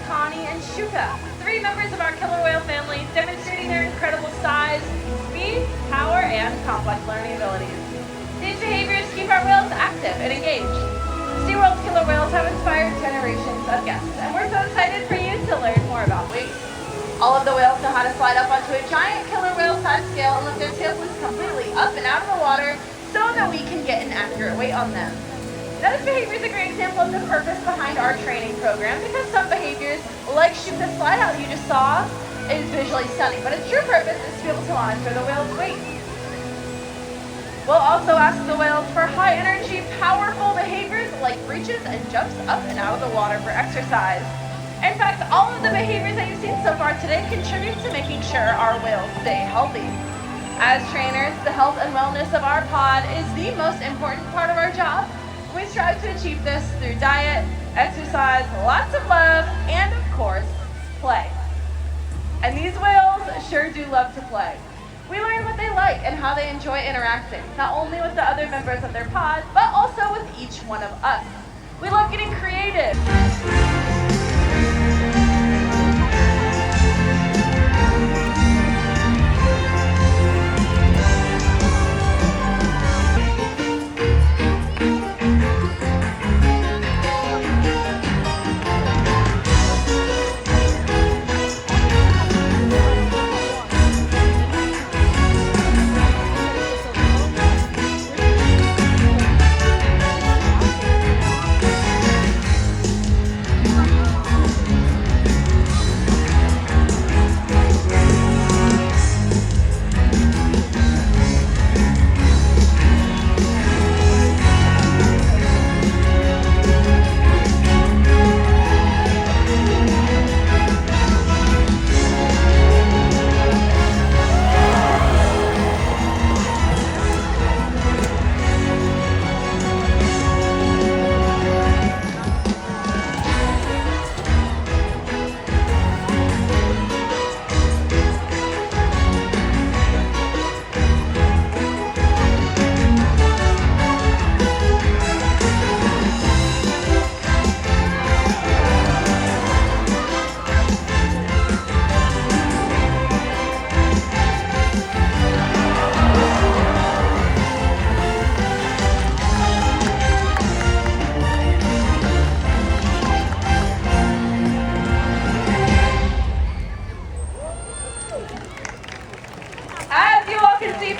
Connie, and Shuka, 3 members of our killer whale family, demonstrating their incredible size, speed, power, and complex learning abilities. These behaviors keep our whales active and engaged. SeaWorld's killer whales have inspired generations of guests, and we're so excited for you to learn more about weight. All of the whales know how to slide up onto a giant killer whale-sized scale and lift their tails loose completely up and out of the water so that we can get an accurate weight on them. Now, this behavior is a great example of the purpose behind our training program, because some behaviors, like Shuka's slide out you just saw, is visually stunning, but its true purpose is to be able to monitor the whale's weight. We'll also ask the whales for high-energy, powerful behaviors like breaches and jumps up and out of the water for exercise. In fact, all of the behaviors that you've seen so far today contribute to making sure our whales stay healthy. As trainers, the health and wellness of our pod is the most important part of our job. We strive to achieve this through diet, exercise, lots of love, and of course, play. And these whales sure do love to play. We learn what they like and how they enjoy interacting, not only with the other members of their pod, but also with each one of us. We love getting creative.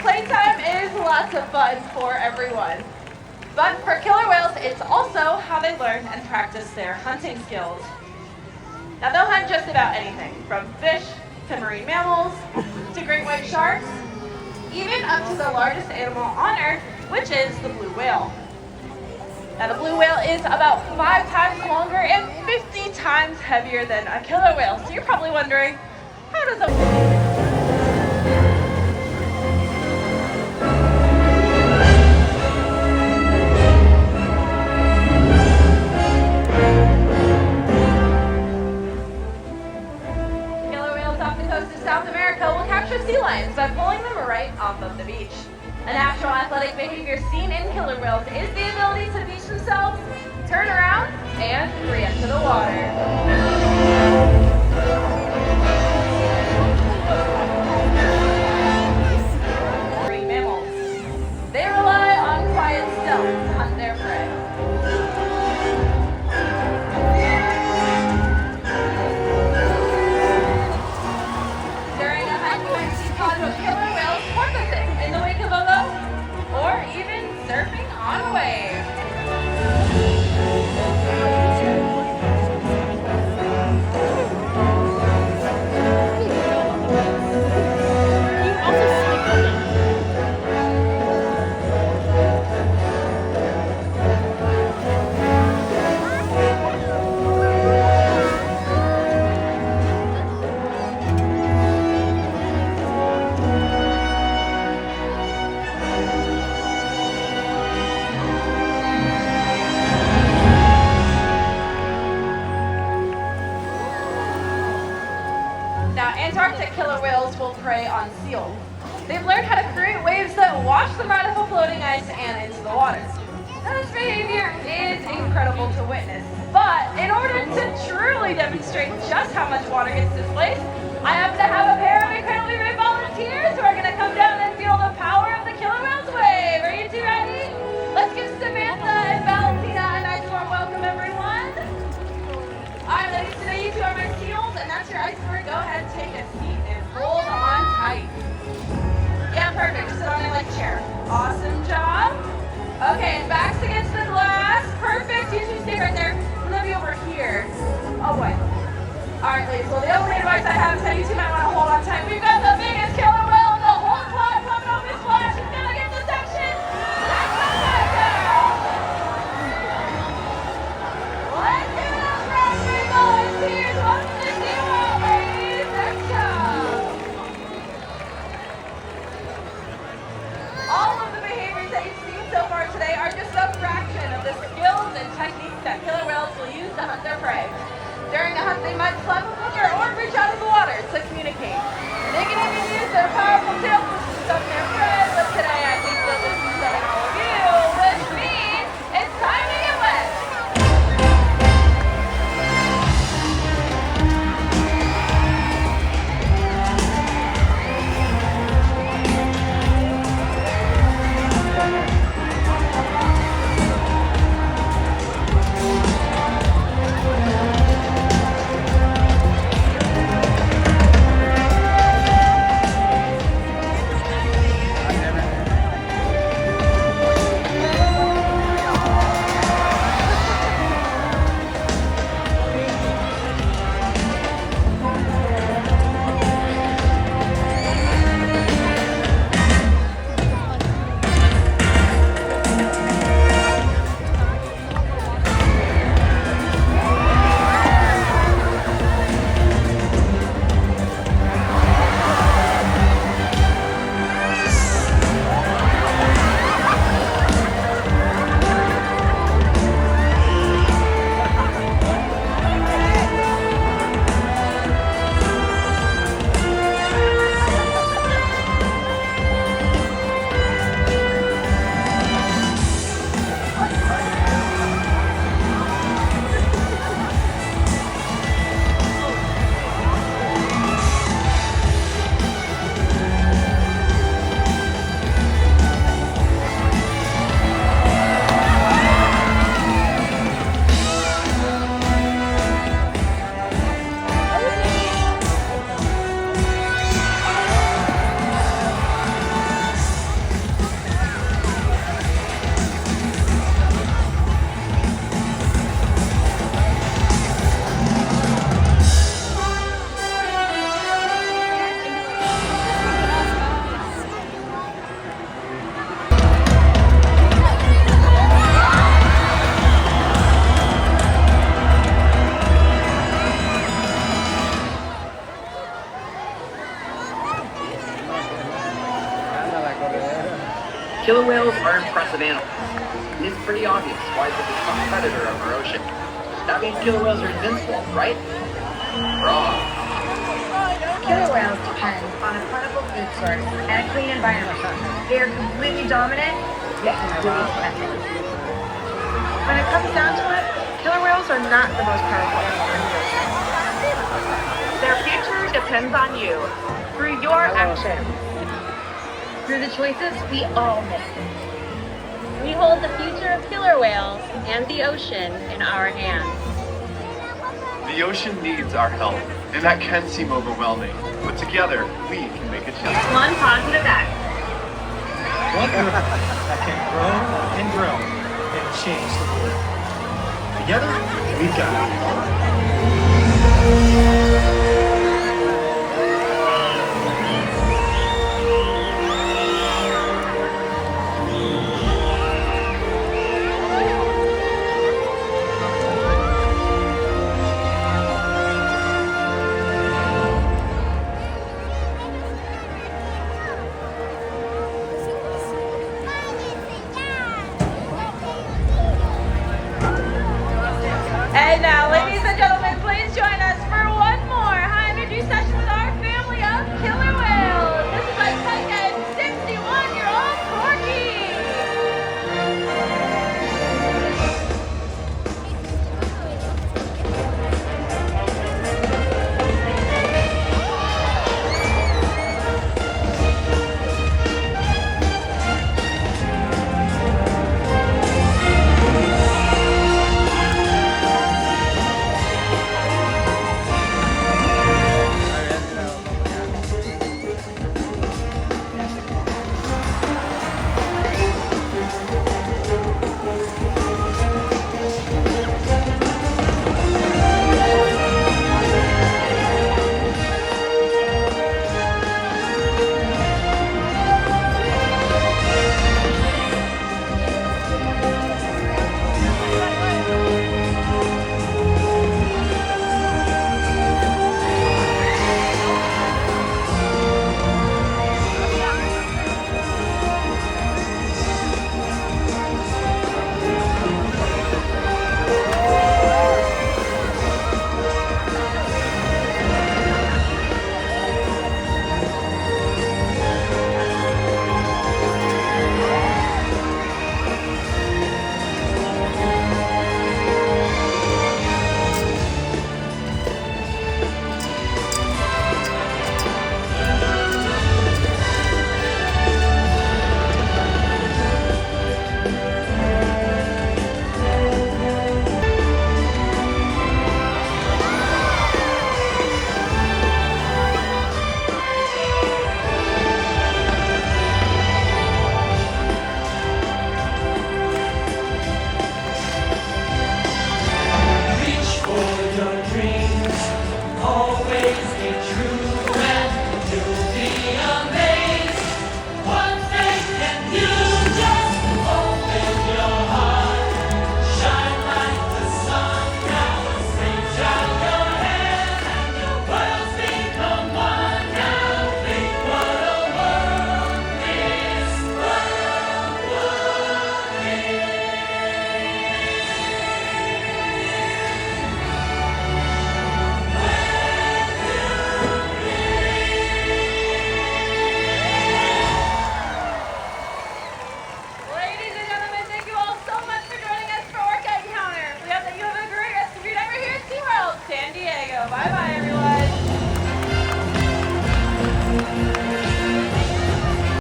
Playtime is lots of fun for everyone. But for killer whales, it's also how they learn and practice their hunting skills. Now, they'll hunt just about anything, from fish to marine mammals to great white sharks, even up to the largest animal on Earth, which is the blue whale. Now, the blue whale is about 5 times longer and 50 times heavier than a killer whale. So you're probably wondering, how does a South America will capture sea lions by pulling them right off of the beach. A natural athletic behavior seen in killer whales is the ability to beach themselves, turn around, and re-enter the water. Marine mammals. They rely on quiet stealth to hunt their prey. Killer whales porpoising in the wake of a boat, or even surfing on a wave. Antarctic killer whales will prey on seals. They've learned how to create waves that wash them right off of floating ice and into the water. Now, this behavior is incredible to witness, but But in order to truly demonstrate just how much water gets displaced, I happen to have a pair of incredibly brave volunteers who are going to come down and feel the power of the killer whale's wave. Are you two ready? Let's give Samantha and Valentina a nice warm welcome, everyone. All right, ladies, today you two are my seals, and that's your iceberg. Go ahead, take a seat, and hold on tight. Yeah, perfect. Just sit on it like a chair. Awesome job. Okay, and backs against the glass. Perfect. You two stay right there. I'm gonna be over here. Oh boy. All right, ladies. Well, the only advice I have is that you two might want to hold on tight. We've got the biggest killer whale in the whole pond coming off his splash. He's gonna get the section. That's the bad girl. Let's give it up for our three volunteers. Welcome to the SeaWorld, ladies. Next job. All of the behaviors that you've seen so far today are just a fraction of the skills and techniques that killer whales will use to hunt their prey. During a hunt, they might slap a hooker or reach out of the water to communicate. They can even use their powerful tails to stuff their prey, but today I think that this is setting all of you, which means it's time to get wet. Killer whales are impressive animals. It's pretty obvious why they're the top predator of our ocean. That means killer whales are invincible, right? Wrong. Killer whales depend on a plentiful food source and a clean environment. They are completely dominant, yet completely dependent. When it comes down to it, killer whales are not the most powerful animals in the ocean. Their future depends on you, through your actions. Through the choices we all make. We hold the future of killer whales and the ocean in our hands. The ocean needs our help, and that can seem overwhelming, but together we can make a change. One positive act. One group that can grow and grow and change the world. Together, we've got it.